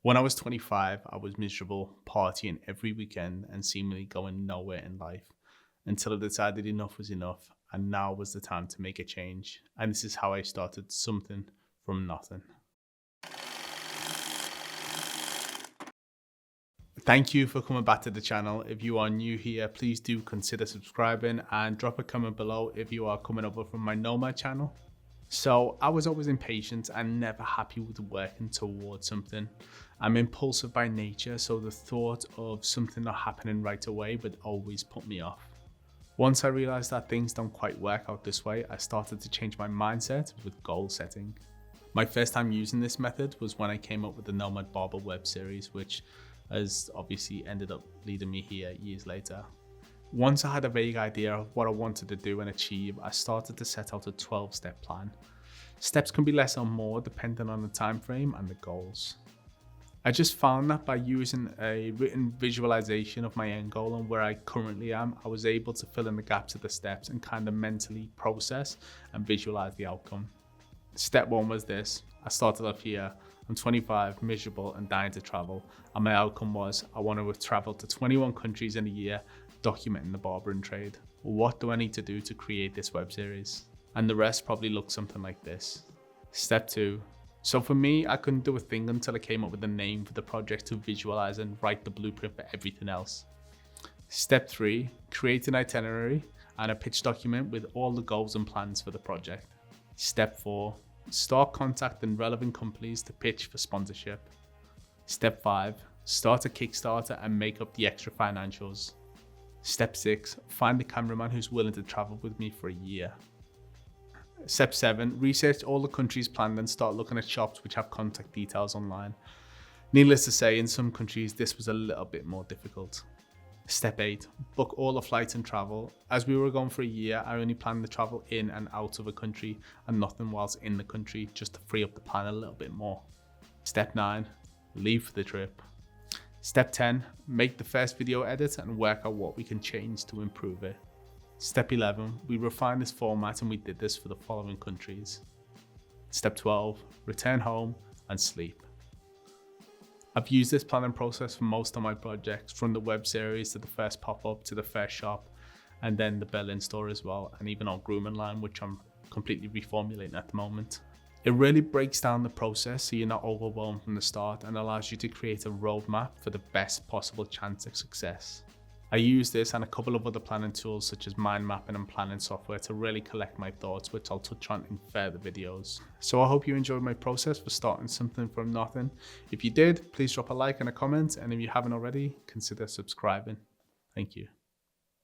When I was 25, I was miserable, partying every weekend and seemingly going nowhere in life until I decided enough was enough and now was the time to make a change. And this is how I started something from nothing. Thank you for coming back to the channel. If you are new here, please do consider subscribing and drop a comment below if you are coming over from my Nomad channel. So I was always impatient and never happy with working towards something. I'm impulsive by nature, so the thought of something not happening right away would always put me off. Once I realized that things don't quite work out this way, I started to change my mindset with goal setting. My first time using this method was when I came up with the Nomad Barber web series, which has obviously ended up leading me here years later. Once I had a vague idea of what I wanted to do and achieve, I started to set out a 12-step plan. Steps can be less or more depending on the time frame and the goals. I just found that by using a written visualization of my end goal and where I currently am, I was able to fill in the gaps of the steps and kind of mentally process and visualize the outcome. Step 1 was this. I started off here. I'm 25, miserable and dying to travel. And my outcome was I want to have traveled to 21 countries in a year, documenting the barbering trade. What do I need to do to create this web series? And the rest probably looks something like this. Step 2. So for me, I couldn't do a thing until I came up with a name for the project to visualize and write the blueprint for everything else. Step 3. Create an itinerary and a pitch document with all the goals and plans for the project. Step 4. Start contacting relevant companies to pitch for sponsorship. Step 5. Start a Kickstarter and make up the extra financials. Step 6. Find a cameraman who's willing to travel with me for a year. Step 7. Research all the countries planned and start looking at shops which have contact details online. Needless to say, in some countries this was a little bit more difficult. Step 8. Book all the flights and travel. As we were gone for a year, I only planned to travel in and out of a country and nothing whilst in the country, just to free up the plan a little bit more. Step 9. Leave for the trip. Step 10. Make the first video edit and work out what we can change to improve it. Step 11. We refined this format and we did this for the following countries. Step 12. Return home and sleep. I've used this planning process for most of my projects, from the web series to the first pop-up to the first shop, and then the Berlin store as well, and even our grooming line, which I'm completely reformulating at the moment. It really breaks down the process so you're not overwhelmed from the start and allows you to create a roadmap for the best possible chance of success. I use this and a couple of other planning tools such as mind mapping and planning software to really collect my thoughts, which I'll touch on in further videos. So I hope you enjoyed my process for starting something from nothing. If you did, please drop a like and a comment, and if you haven't already, consider subscribing. Thank you.